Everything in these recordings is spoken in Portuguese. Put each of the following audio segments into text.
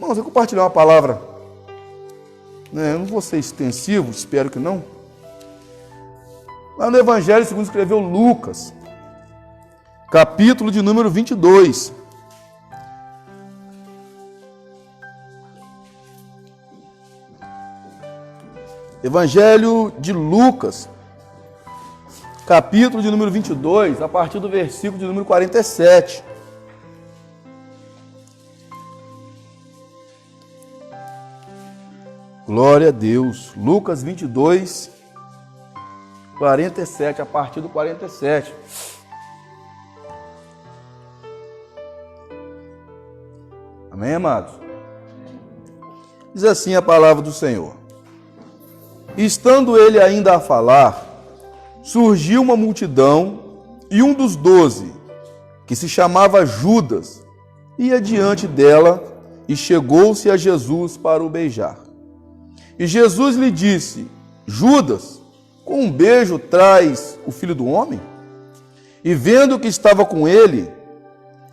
Irmãos, eu vou compartilhar uma palavra, né? Eu não vou ser extensivo, espero que não. Lá no Evangelho segundo escreveu Lucas, capítulo de número 22. Evangelho de Lucas, capítulo de número 22, a partir do versículo de número 47. Glória a Deus. Lucas 22, 47, a partir do 47. Amém, amados? Diz assim a palavra do Senhor. Estando ele ainda a falar, surgiu uma multidão e um dos 12, que se chamava Judas, ia diante dela e chegou-se a Jesus para o beijar. E Jesus lhe disse: Judas, com um beijo traz o Filho do Homem? E vendo que estava com ele,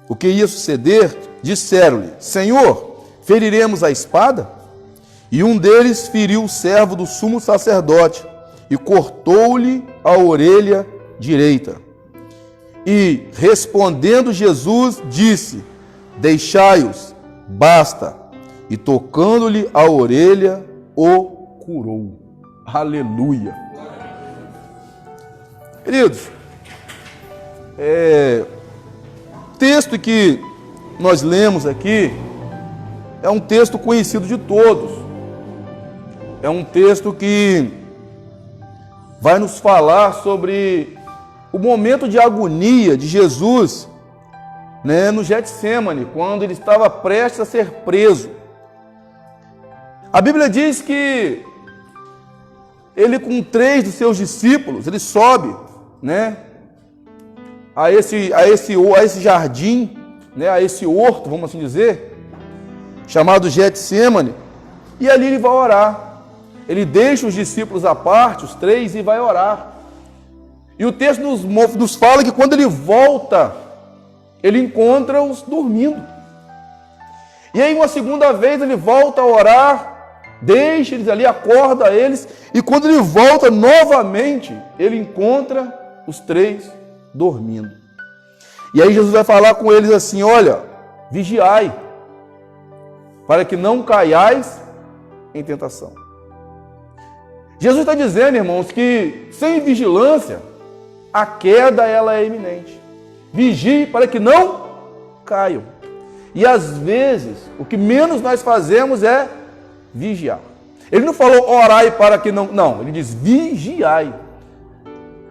o que ia suceder, disseram-lhe: Senhor, feriremos a espada? E um deles feriu o servo do sumo sacerdote e cortou-lhe a orelha direita. E, respondendo Jesus, disse: Deixai-os, basta. E tocando-lhe a orelha, o curou. Aleluia. Queridos, o texto que nós lemos aqui é um texto conhecido de todos. É um texto que vai nos falar sobre o momento de agonia de Jesus, né, no Getsêmani, quando ele estava prestes a ser preso. A Bíblia diz que ele, com 3 dos seus discípulos, ele sobe, né, a esse jardim, né, a esse horto, vamos assim dizer, chamado Getsêmani, e ali ele vai orar. Ele deixa os discípulos à parte, os 3, e vai orar. E o texto nos fala que quando ele volta, ele encontra-os dormindo. E aí, uma segunda vez, ele volta a orar, deixa eles ali, acorda eles, e quando ele volta novamente, ele encontra os 3 dormindo. E aí Jesus vai falar com eles assim: olha, vigiai, para que não caiais em tentação. Jesus está dizendo, irmãos, que sem vigilância, a queda ela é iminente. Vigie para que não caiam. E às vezes, o que menos nós fazemos é vigiar. Ele não falou orai para que não... Não, ele diz vigiai.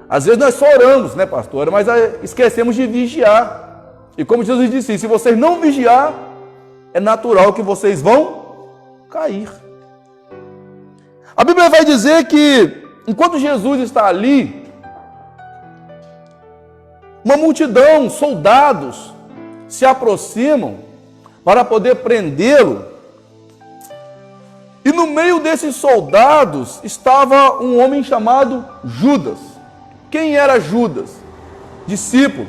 Às vezes nós só oramos, né, pastora? Mas esquecemos de vigiar. E como Jesus disse, se vocês não vigiar, é natural que vocês vão cair. A Bíblia vai dizer que, enquanto Jesus está ali, uma multidão, soldados, se aproximam para poder prendê-lo. E no meio desses soldados estava um homem chamado Judas. Quem era Judas? Discípulo.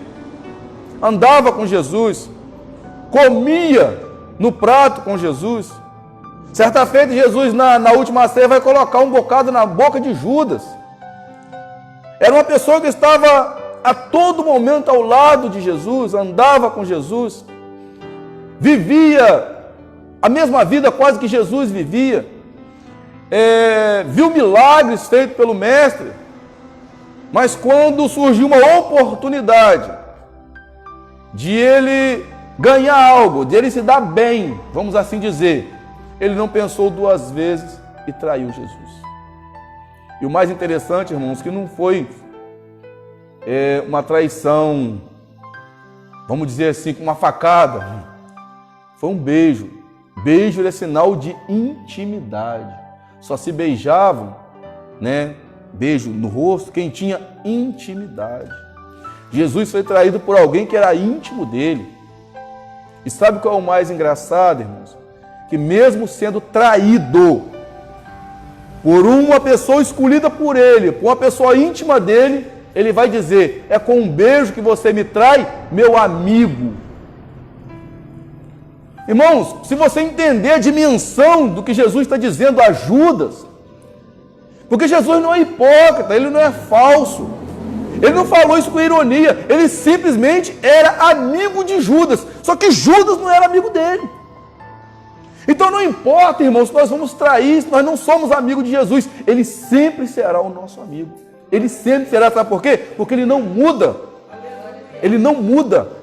Andava com Jesus, comia no prato com Jesus. Certa feita, Jesus, na última ceia, vai colocar um bocado na boca de Judas. Era uma pessoa que estava a todo momento ao lado de Jesus, andava com Jesus, vivia a mesma vida quase que Jesus vivia, viu milagres feitos pelo Mestre, mas quando surgiu uma oportunidade de ele ganhar algo, de ele se dar bem, vamos assim dizer, ele não pensou 2 vezes e traiu Jesus. E o mais interessante, irmãos, que não foi uma traição, vamos dizer assim, com uma facada. Foi um beijo. Beijo é sinal de intimidade. Só se beijavam, né, beijo no rosto, quem tinha intimidade. Jesus foi traído por alguém que era íntimo dele. E sabe qual é o mais engraçado, irmãos? Que mesmo sendo traído por uma pessoa escolhida por ele, por uma pessoa íntima dele, ele vai dizer: é com um beijo que você me trai, meu amigo. Irmãos, se você entender a dimensão do que Jesus está dizendo a Judas, porque Jesus não é hipócrita, ele não é falso, ele não falou isso com ironia, ele simplesmente era amigo de Judas, só que Judas não era amigo dele. Então não importa, irmãos, se nós vamos trair, se nós não somos amigos de Jesus, ele sempre será o nosso amigo. Ele sempre será, sabe por quê? Porque ele não muda. Ele não muda.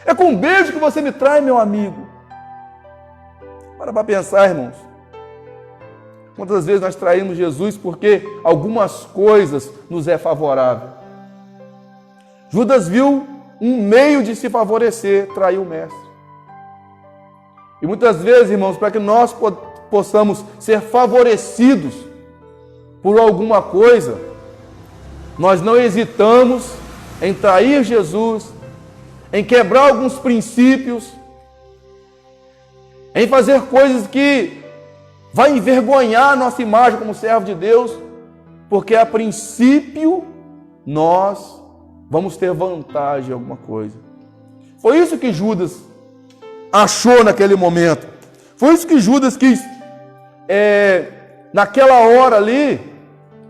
É com um beijo que você me trai, meu amigo. Para pensar, irmãos. Quantas vezes nós traímos Jesus porque algumas coisas nos é favorável. Judas viu um meio de se favorecer, traiu o mestre. E muitas vezes, irmãos, para que nós possamos ser favorecidos por alguma coisa, nós não hesitamos em trair Jesus, em quebrar alguns princípios, em fazer coisas que vai envergonhar a nossa imagem como servo de Deus, porque a princípio nós vamos ter vantagem em alguma coisa. Foi isso que Judas achou naquele momento. Foi isso que Judas quis. Naquela hora ali,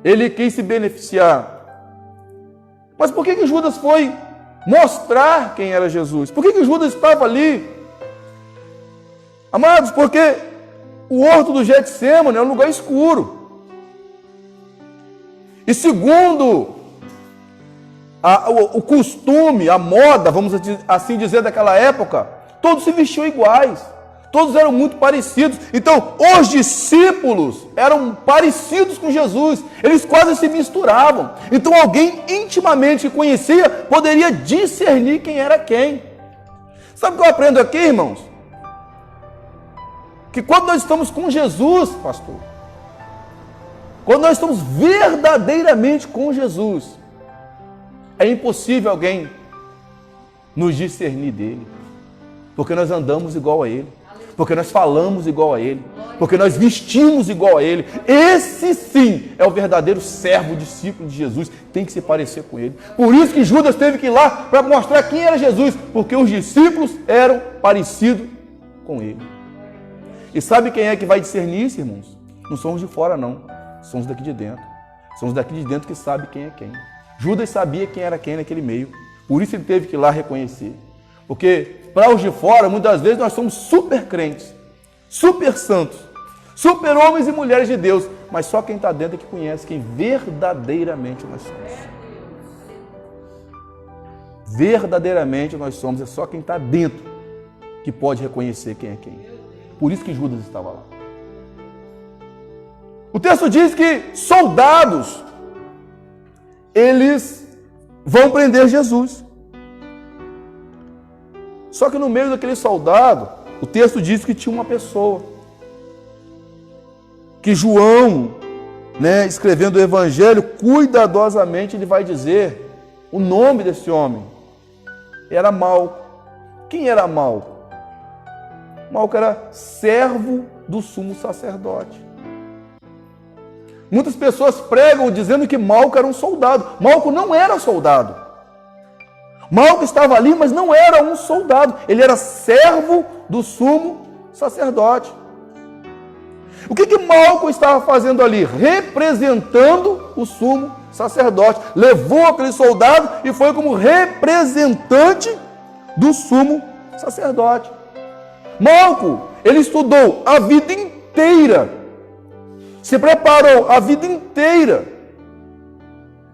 ele quis se beneficiar. Mas por que Judas foi mostrar quem era Jesus? Por que Judas estava ali? Amados, porque o horto do Getsêmani é um lugar escuro. E segundo o costume, a moda, vamos assim dizer, daquela época, todos se vestiam iguais. Todos eram muito parecidos. Então, os discípulos eram parecidos com Jesus. Eles quase se misturavam. Então, alguém intimamente que conhecia poderia discernir quem era quem. Sabe o que eu aprendo aqui, irmãos? Que quando nós estamos com Jesus, pastor, quando nós estamos verdadeiramente com Jesus, é impossível alguém nos discernir dele, porque nós andamos igual a ele, porque nós falamos igual a ele, porque nós vestimos igual a ele. Esse sim é o verdadeiro servo, discípulo de Jesus, tem que se parecer com ele. Por isso que Judas teve que ir lá para mostrar quem era Jesus, porque os discípulos eram parecidos com ele. E sabe quem é que vai discernir isso, irmãos? Não somos de fora, não. Somos daqui de dentro. Somos daqui de dentro que sabe quem é quem. Judas sabia quem era quem naquele meio. Por isso ele teve que ir lá reconhecer. Porque para os de fora, muitas vezes nós somos super crentes, super santos, super homens e mulheres de Deus. Mas só quem está dentro é que conhece quem verdadeiramente nós somos. Verdadeiramente nós somos, é só quem está dentro que pode reconhecer quem é quem. Por isso que Judas estava lá. O texto diz que soldados, eles vão prender Jesus. Só que no meio daquele soldado, o texto diz que tinha uma pessoa. Que João, escrevendo o evangelho, cuidadosamente ele vai dizer o nome desse homem. Era Malco. Quem era Malco? Malco era servo do sumo sacerdote. Muitas pessoas pregam dizendo que Malco era um soldado. Malco não era soldado. Malco estava ali, mas não era um soldado. Ele era servo do sumo sacerdote. O que Malco estava fazendo ali? Representando o sumo sacerdote. Levou aquele soldado e foi como representante do sumo sacerdote. Malco, ele estudou a vida inteira, se preparou a vida inteira,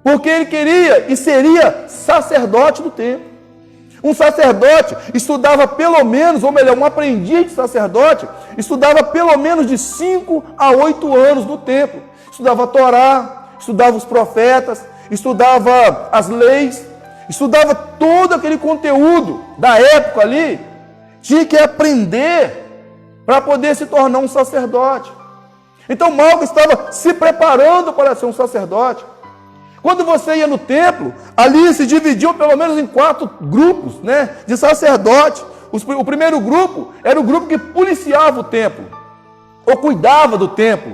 porque ele queria e seria sacerdote do templo. Um sacerdote estudava pelo menos, ou melhor, um aprendiz de sacerdote, estudava pelo menos de 5 a 8 anos no templo. Estudava a Torá, estudava os profetas, estudava as leis, estudava todo aquele conteúdo da época ali. Tinha que aprender para poder se tornar um sacerdote. Então Malco estava se preparando para ser um sacerdote. Quando você ia no templo, ali se dividiam pelo menos em 4 grupos, de sacerdotes. O primeiro grupo era o grupo que policiava o templo, ou cuidava do templo,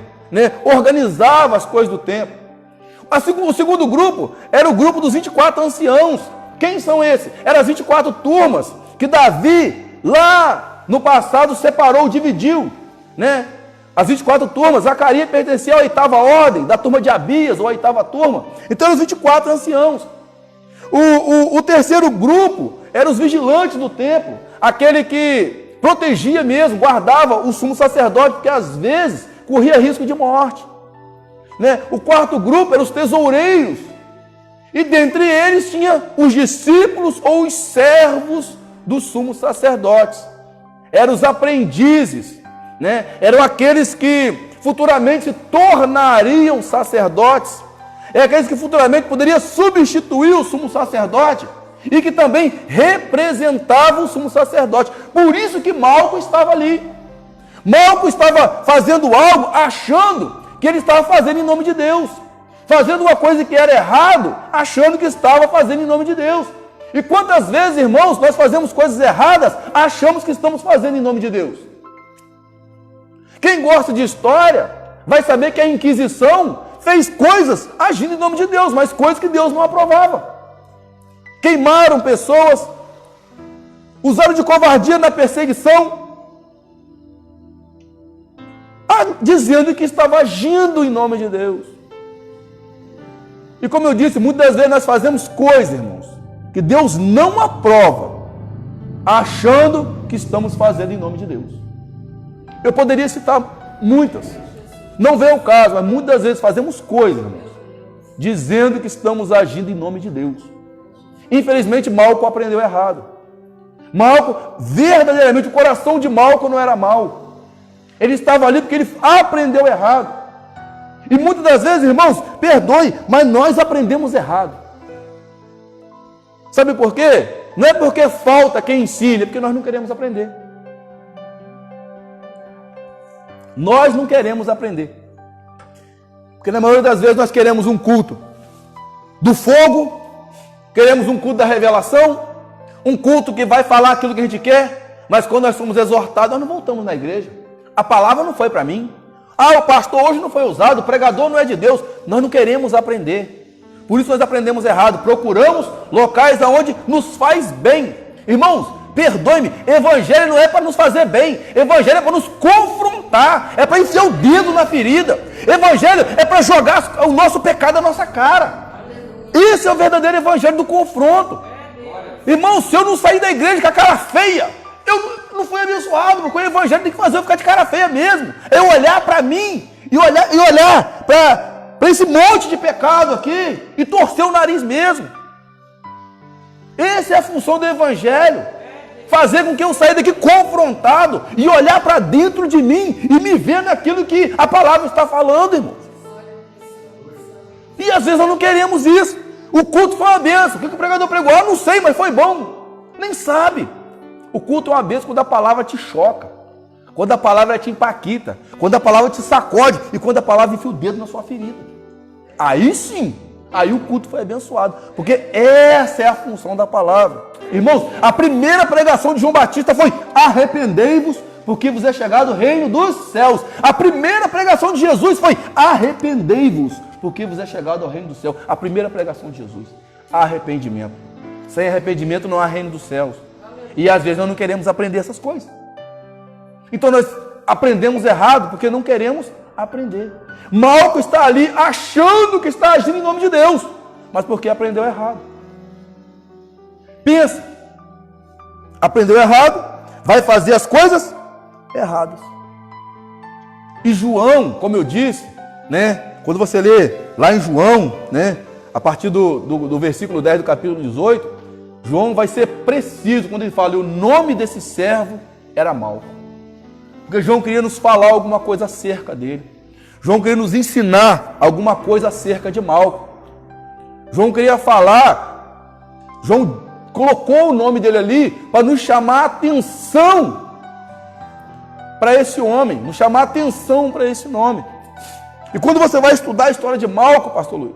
organizava as coisas do templo. O segundo grupo era o grupo dos 24 anciãos. Quem são esses? Eram as 24 turmas que Davi, lá no passado separou, dividiu, né? As 24 turmas. Zacarias pertencia à 8ª ordem, da turma de Abias, ou a 8ª turma. Então, os 24 anciãos. O terceiro grupo eram os vigilantes do templo, aquele que protegia mesmo, guardava o sumo sacerdote, porque às vezes corria risco de morte, né? O quarto grupo eram os tesoureiros, e dentre eles tinha os discípulos ou os servos dos sumos sacerdotes. Eram os aprendizes, né? Eram aqueles que futuramente se tornariam sacerdotes. É aqueles que futuramente poderiam substituir o sumo sacerdote e que também representavam o sumo sacerdote. Por isso que Malco estava ali. Malco estava fazendo algo achando que ele estava fazendo em nome de Deus, fazendo uma coisa que era errado, achando que estava fazendo em nome de Deus. E quantas vezes, irmãos, nós fazemos coisas erradas, achamos que estamos fazendo em nome de Deus? Quem gosta de história vai saber que a Inquisição fez coisas agindo em nome de Deus, mas coisas que Deus não aprovava. Queimaram pessoas, usaram de covardia na perseguição, dizendo que estava agindo em nome de Deus. E como eu disse, muitas vezes nós fazemos coisas, irmãos, que Deus não aprova, achando que estamos fazendo em nome de Deus. Eu poderia citar muitas, não vem o caso, mas muitas vezes fazemos coisas, irmãos, dizendo que estamos agindo em nome de Deus. Infelizmente, Malco aprendeu errado. Malco, verdadeiramente, o coração de Malco não era mau. Ele estava ali porque ele aprendeu errado. E muitas das vezes, irmãos, perdoe, mas nós aprendemos errado. Sabe por quê? Não é porque falta quem ensine, é porque nós não queremos aprender. Nós não queremos aprender. Porque na maioria das vezes nós queremos um culto do fogo, queremos um culto da revelação, um culto que vai falar aquilo que a gente quer, mas quando nós somos exortados, nós não voltamos na igreja. A palavra não foi para mim. O pastor hoje não foi usado, o pregador não é de Deus. Nós não queremos aprender. Por isso nós aprendemos errado. Procuramos locais onde nos faz bem. Irmãos, perdoe-me, evangelho não é para nos fazer bem. Evangelho é para nos confrontar, é para enfiar o dedo na ferida. Evangelho é para jogar o nosso pecado na nossa cara. Esse é o verdadeiro evangelho do confronto. Irmão, se eu não sair da igreja com a cara feia, eu não fui abençoado, porque o evangelho tem que fazer eu ficar de cara feia mesmo. É olhar para mim e olhar para esse monte de pecado aqui e torcer o nariz mesmo. Essa é a função do evangelho. Fazer com que eu saia daqui confrontado e olhar para dentro de mim e me ver naquilo que a palavra está falando, irmão. E às vezes nós não queremos isso. O culto foi uma bênção. O que o pregador pregou? Eu não sei, mas foi bom. Nem sabe. O culto é uma bênção quando a palavra te choca, quando a palavra te empaquita, quando a palavra te sacode e quando a palavra enfia o dedo na sua ferida. Aí sim, aí o culto foi abençoado, porque essa é a função da palavra. Irmãos, a primeira pregação de João Batista foi: arrependei-vos, porque vos é chegado o reino dos céus. A primeira pregação de Jesus foi: arrependei-vos, porque vos é chegado ao reino do céu. A primeira pregação de Jesus, arrependimento. Sem arrependimento não há reino dos céus. E às vezes nós não queremos aprender essas coisas. Então nós aprendemos errado porque não queremos aprender. Malco está ali achando que está agindo em nome de Deus, mas porque aprendeu errado. Pensa, aprendeu errado, vai fazer as coisas erradas. E João, como eu disse, né, quando você lê lá em João, né, a partir do versículo 10 do capítulo 18, João vai ser preciso quando ele fala: o nome desse servo era Malco. Porque João queria nos falar alguma coisa acerca dele. João queria nos ensinar alguma coisa acerca de Malco. João queria falar, João colocou o nome dele ali para nos chamar a atenção para esse homem, nos chamar a atenção para esse nome. E quando você vai estudar a história de Malco, pastor Luiz,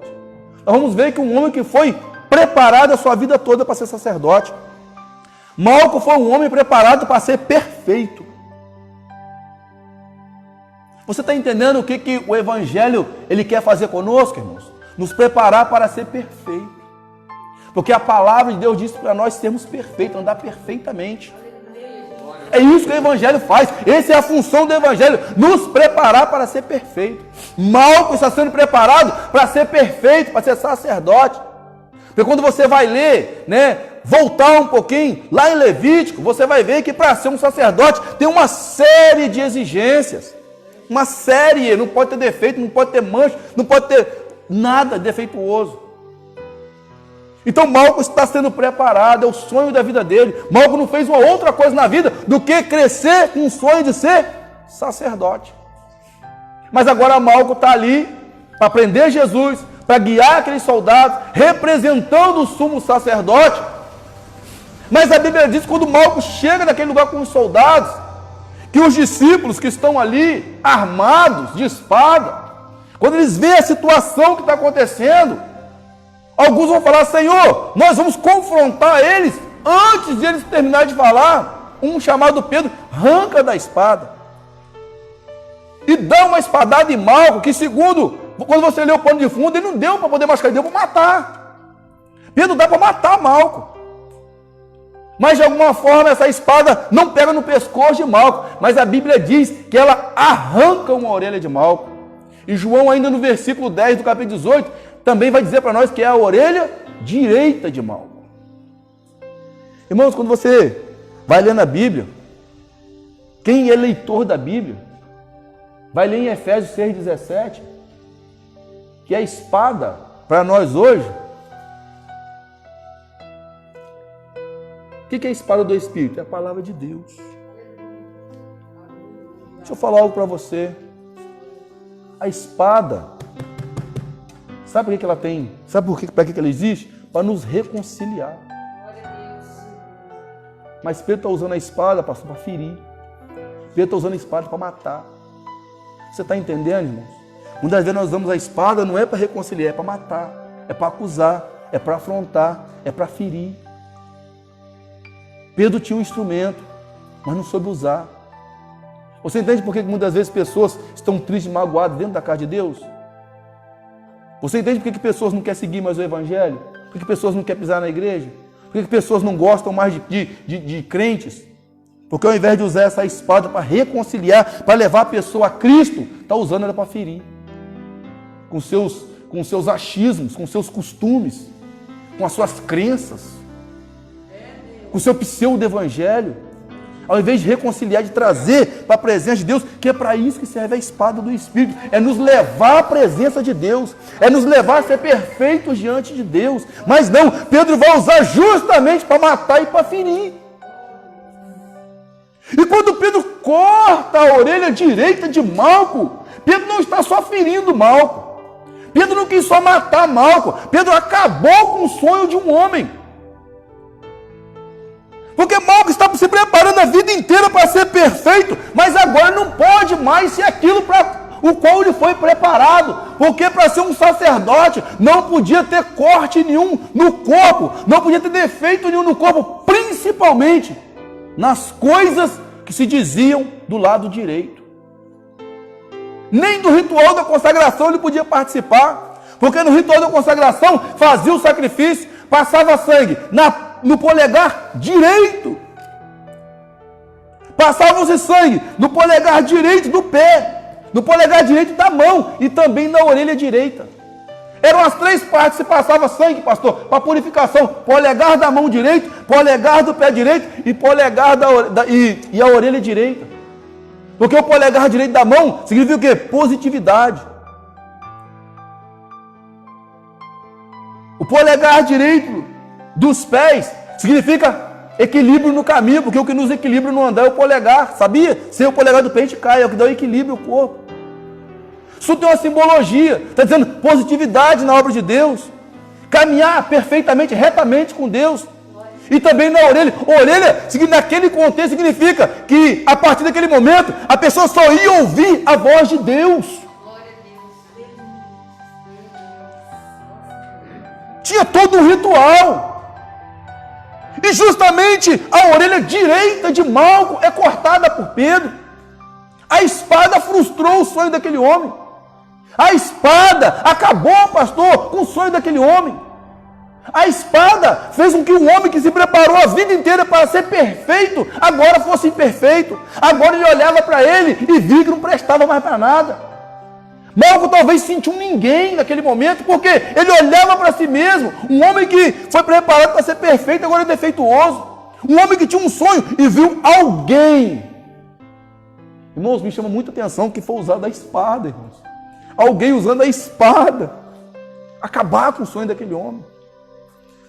nós vamos ver que um homem que foi preparado a sua vida toda para ser sacerdote. Malco foi um homem preparado para ser perfeito. Você está entendendo o que o evangelho ele quer fazer conosco, irmãos? Nos preparar para ser perfeito. Porque a palavra de Deus diz para nós sermos perfeitos, andar perfeitamente. É isso que o Evangelho faz. Essa é a função do Evangelho, nos preparar para ser perfeito. Malco está sendo preparado para ser perfeito, para ser sacerdote. Porque quando você vai ler, voltar um pouquinho, lá em Levítico, você vai ver que para ser um sacerdote tem uma série de exigências. Uma série, não pode ter defeito, não pode ter mancha, não pode ter nada defeituoso. Então Malco está sendo preparado, é o sonho da vida dele. Malco não fez uma outra coisa na vida do que crescer com o sonho de ser sacerdote. Mas agora Malco está ali para aprender Jesus, para guiar aqueles soldados, representando o sumo sacerdote. Mas a Bíblia diz que quando Malco chega naquele lugar com os soldados, que os discípulos que estão ali, armados de espada, quando eles veem a situação que está acontecendo, alguns vão falar: Senhor, nós vamos confrontar eles. Antes de eles terminarem de falar, um chamado Pedro arranca da espada e dá uma espadada em Malco, que segundo, quando você lê o pano de fundo, ele não deu para poder machucar, ele deu para matar. Pedro dá para matar Malco. Mas de alguma forma essa espada não pega no pescoço de Malco, mas a Bíblia diz que ela arranca uma orelha de Malco. E João, ainda no versículo 10 do capítulo 18, também vai dizer para nós que é a orelha direita de Malco. Irmãos, quando você vai ler na Bíblia, quem é leitor da Bíblia, vai ler em Efésios 6,17, que a espada, para nós hoje, o que é a espada do Espírito? É a palavra de Deus. Deixa eu falar algo para você. A espada, sabe por que ela tem? Sabe para que ela existe? Para nos reconciliar. Mas Pedro está usando a espada, pastor, para ferir. Pedro está usando a espada para matar. Você está entendendo, irmãos? Muitas vezes nós usamos a espada, não é para reconciliar, é para matar, é para acusar, é para afrontar, é para ferir. Pedro tinha um instrumento, mas não soube usar. Você entende por que muitas vezes pessoas estão tristes e magoadas dentro da casa de Deus? Você entende por que pessoas não querem seguir mais o Evangelho? Por que pessoas não querem pisar na igreja? Por que pessoas não gostam mais de crentes? Porque ao invés de usar essa espada para reconciliar, para levar a pessoa a Cristo, está usando ela para ferir. Com seus achismos, com seus costumes, com as suas crenças, com o seu pseudo-evangelho, ao invés de reconciliar, de trazer para a presença de Deus, que é para isso que serve a espada do Espírito, é nos levar à presença de Deus, é nos levar a ser perfeitos diante de Deus. Mas não, Pedro vai usar justamente para matar e para ferir. E quando Pedro corta a orelha direita de Malco, Pedro não está só ferindo Malco, Pedro não quis só matar Malco, Pedro acabou com o sonho de um homem. Porque Malco está se preparando a vida inteira para ser perfeito, mas agora não pode mais ser aquilo para o qual ele foi preparado. Porque para ser um sacerdote não podia ter corte nenhum no corpo, não podia ter defeito nenhum no corpo, principalmente nas coisas que se diziam do lado direito. Nem do ritual da consagração ele podia participar, porque no ritual da consagração fazia o sacrifício, passava sangue no polegar direito. Passava-se sangue no polegar direito do pé, no polegar direito da mão e também na orelha direita. Eram as 3 partes que se passava sangue, pastor, para purificação: polegar da mão direito, polegar do pé direito e polegar e a orelha direita. Porque o polegar direito da mão significa o quê? Positividade. O polegar direito dos pés significa equilíbrio no caminho, porque o que nos equilibra no andar é o polegar, sabia? Sem o polegar do pé a gente cai, é o que dá o equilíbrio ao corpo. Isso tem uma simbologia, está dizendo positividade na obra de Deus, caminhar perfeitamente, retamente com Deus. E também na orelha. Orelha, naquele contexto, significa que a partir daquele momento a pessoa só ia ouvir a voz de Deus. Tinha todo um ritual. E justamente a orelha direita de Malco é cortada por Pedro. A espada frustrou o sonho daquele homem. A espada acabou, pastor, com o sonho daquele homem. A espada fez com que o homem que se preparou a vida inteira para ser perfeito, agora fosse imperfeito. Agora ele olhava para ele e via que não prestava mais para nada. Malco talvez sentiu um ninguém naquele momento, porque ele olhava para si mesmo. Um homem que foi preparado para ser perfeito, agora é defeituoso. Um homem que tinha um sonho e viu alguém. Irmãos, me chama muita atenção que foi usado a espada, irmãos. Alguém usando a espada. Acabar com o sonho daquele homem.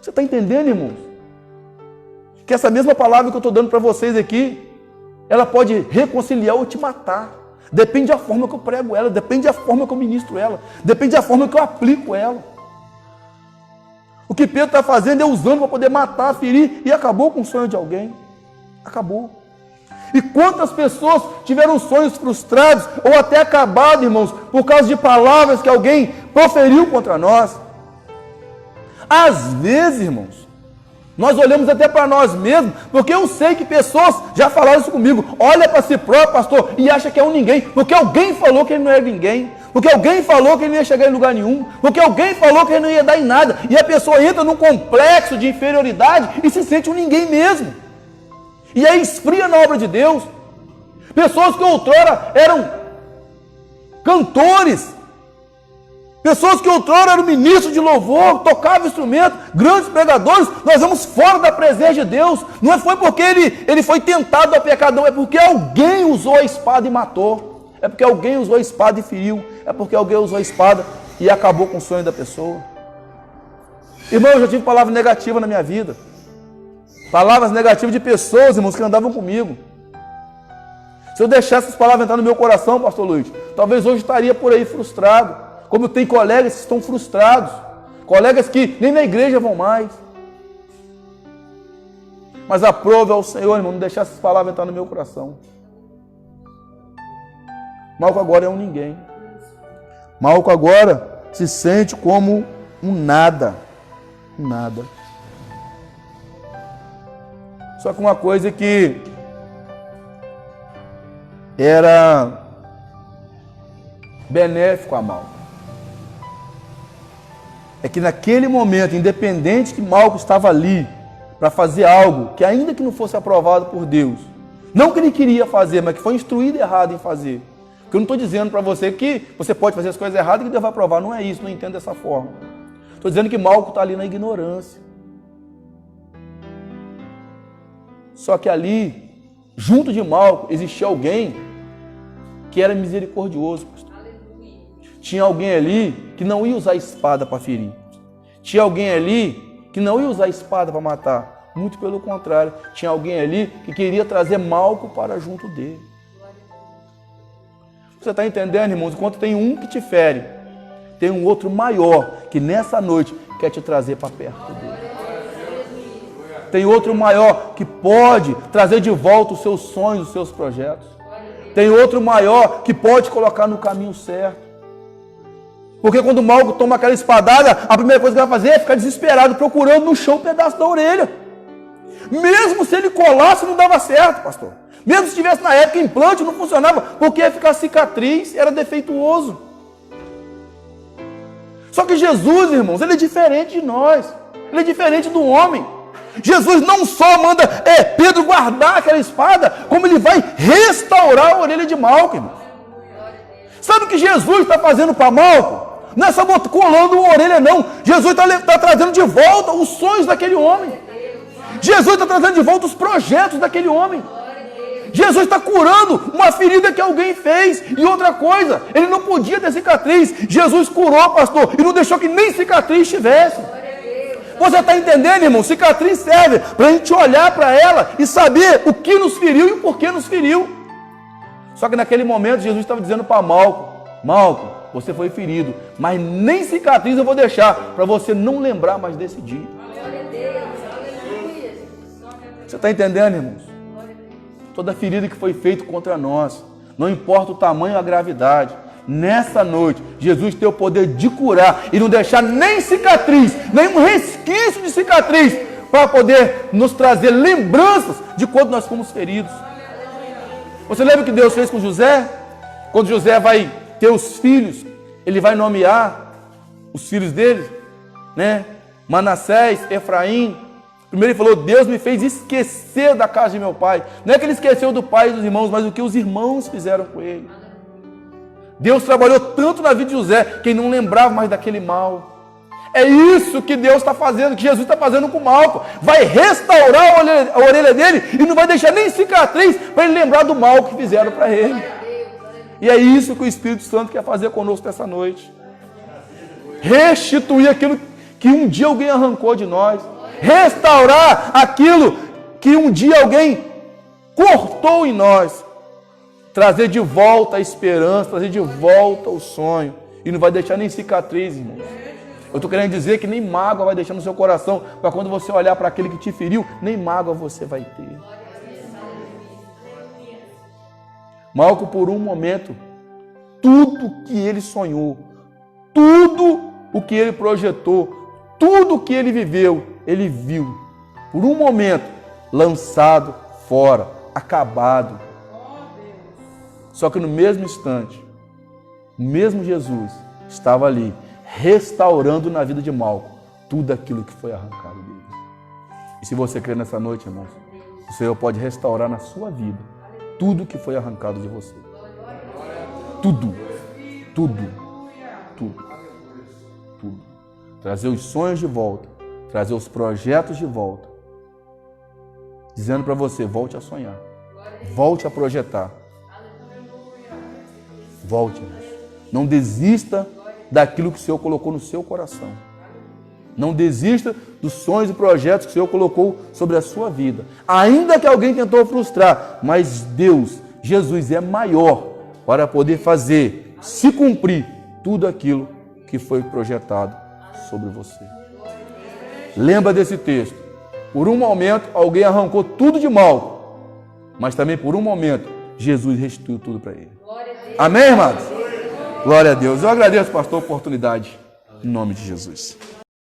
Você está entendendo, irmãos? Que essa mesma palavra que eu estou dando para vocês aqui, ela pode reconciliar ou te matar. Depende da forma que eu prego ela, depende da forma que eu ministro ela, depende da forma que eu aplico ela. O que Pedro está fazendo é usando para poder matar, ferir, e acabou com o sonho de alguém. Acabou. E quantas pessoas tiveram sonhos frustrados, ou até acabados, irmãos, por causa de palavras que alguém proferiu contra nós. Às vezes, irmãos, nós olhamos até para nós mesmos, porque eu sei que pessoas já falaram isso comigo. Olha para si próprio, pastor, e acha que é um ninguém, porque alguém falou que ele não é ninguém, porque alguém falou que ele não ia chegar em lugar nenhum, porque alguém falou que ele não ia dar em nada, e a pessoa entra num complexo de inferioridade e se sente um ninguém mesmo. E aí esfria na obra de Deus. Pessoas que outrora eram cantores, pessoas que outrora eram ministros de louvor, tocavam instrumento, grandes pregadores, nós vamos fora da presença de Deus. Não foi porque ele foi tentado a pecar, não, é porque alguém usou a espada e matou. É porque alguém usou a espada e feriu. É porque alguém usou a espada e acabou com o sonho da pessoa. Irmão, eu já tive palavra negativa na minha vida. Palavras negativas de pessoas, irmãos, que andavam comigo. Se eu deixasse essas palavras entrar no meu coração, pastor Luiz, talvez hoje estaria por aí frustrado. Como tem colegas que estão frustrados. Colegas que nem na igreja vão mais. Mas aprove ao Senhor, irmão, não deixar essas palavras entrar no meu coração. Malco agora é um ninguém. Malco agora se sente como um nada. Um nada. Só que uma coisa que era benéfico a Malco é que naquele momento, independente que Malco estava ali para fazer algo que ainda que não fosse aprovado por Deus, não que ele queria fazer, mas que foi instruído errado em fazer. Porque eu não estou dizendo para você que você pode fazer as coisas erradas e que Deus vai aprovar, não é isso, não entendo dessa forma. Estou dizendo que Malco está ali na ignorância. Só que ali, junto de Malco, existia alguém que era misericordioso, pastor. Tinha alguém ali que não ia usar a espada para ferir. Tinha alguém ali que não ia usar a espada para matar. Muito pelo contrário. Tinha alguém ali que queria trazer Malco para junto dele. Você está entendendo, irmãos? Enquanto tem um que te fere, tem um outro maior que nessa noite quer te trazer para perto dele. Tem outro maior que pode trazer de volta os seus sonhos, os seus projetos. Tem outro maior que pode colocar no caminho certo. Porque quando o Malco toma aquela espadada, a primeira coisa que ele vai fazer é ficar desesperado, procurando no chão um pedaço da orelha. Mesmo se ele colasse, não dava certo, pastor. Mesmo se tivesse na época implante, não funcionava, porque ia ficar cicatriz, era defeituoso. Só que Jesus, irmãos, ele é diferente de nós. Ele é diferente do homem. Jesus não só manda Pedro guardar aquela espada, como ele vai restaurar a orelha de Malco, irmão. Sabe o que Jesus está fazendo para Malco? Não é só colando uma orelha, não. Jesus está trazendo de volta os sonhos daquele homem. Jesus está trazendo de volta os projetos daquele homem. Jesus está curando uma ferida que alguém fez. E outra coisa, ele não podia ter cicatriz. Jesus curou, pastor, e não deixou que nem cicatriz tivesse. Você está entendendo, irmão? Cicatriz serve para a gente olhar para ela e saber o que nos feriu e o porquê nos feriu. Só que naquele momento Jesus estava dizendo para Malco: Malco, você foi ferido, mas nem cicatriz eu vou deixar para você não lembrar mais desse dia. Você está entendendo, irmãos? Toda ferida que foi feita contra nós, não importa o tamanho ou a gravidade, nessa noite, Jesus tem o poder de curar e não deixar nem cicatriz, nem um resquício de cicatriz, para poder nos trazer lembranças de quando nós fomos feridos. Você lembra o que Deus fez com José? Quando José vai ter os filhos, ele vai nomear os filhos dele, né? Manassés, Efraim. Primeiro ele falou, Deus me fez esquecer da casa de meu pai. Não é que ele esqueceu do pai e dos irmãos, mas o que os irmãos fizeram com ele. Deus trabalhou tanto na vida de José, que ele não lembrava mais daquele mal. É isso que Deus está fazendo, que Jesus está fazendo com o Malco. Vai restaurar a orelha dele e não vai deixar nem cicatriz para ele lembrar do mal que fizeram para ele. E é isso que o Espírito Santo quer fazer conosco nessa noite. Restituir aquilo que um dia alguém arrancou de nós. Restaurar aquilo que um dia alguém cortou em nós. Trazer de volta a esperança, trazer de volta o sonho. E não vai deixar nem cicatriz, irmãos. Eu estou querendo dizer que nem mágoa vai deixar no seu coração, para quando você olhar para aquele que te feriu, nem mágoa você vai ter. Malco, por um momento, tudo que ele sonhou, tudo o que ele projetou, tudo o que ele viveu, ele viu, por um momento, lançado fora, acabado. Só que no mesmo instante, o mesmo Jesus estava ali, restaurando na vida de Malco tudo aquilo que foi arrancado dele. E se você crê nessa noite, irmãos, o Senhor pode restaurar na sua vida tudo que foi arrancado de você. Tudo. Tudo. Tudo. Tudo. Trazer os sonhos de volta, trazer os projetos de volta, dizendo para você, volte a sonhar, volte a projetar. Volte, irmãos. Não desista daquilo que o Senhor colocou no seu coração. Não desista dos sonhos e projetos que o Senhor colocou sobre a sua vida. Ainda que alguém tentou frustrar, mas Deus, Jesus é maior para poder fazer, se cumprir tudo aquilo que foi projetado sobre você. Lembra desse texto. Por um momento, alguém arrancou tudo de mal, mas também por um momento, Jesus restituiu tudo para ele. Amém, irmãos? Glória a Deus. Eu agradeço, pastor, a oportunidade. Em nome de Jesus.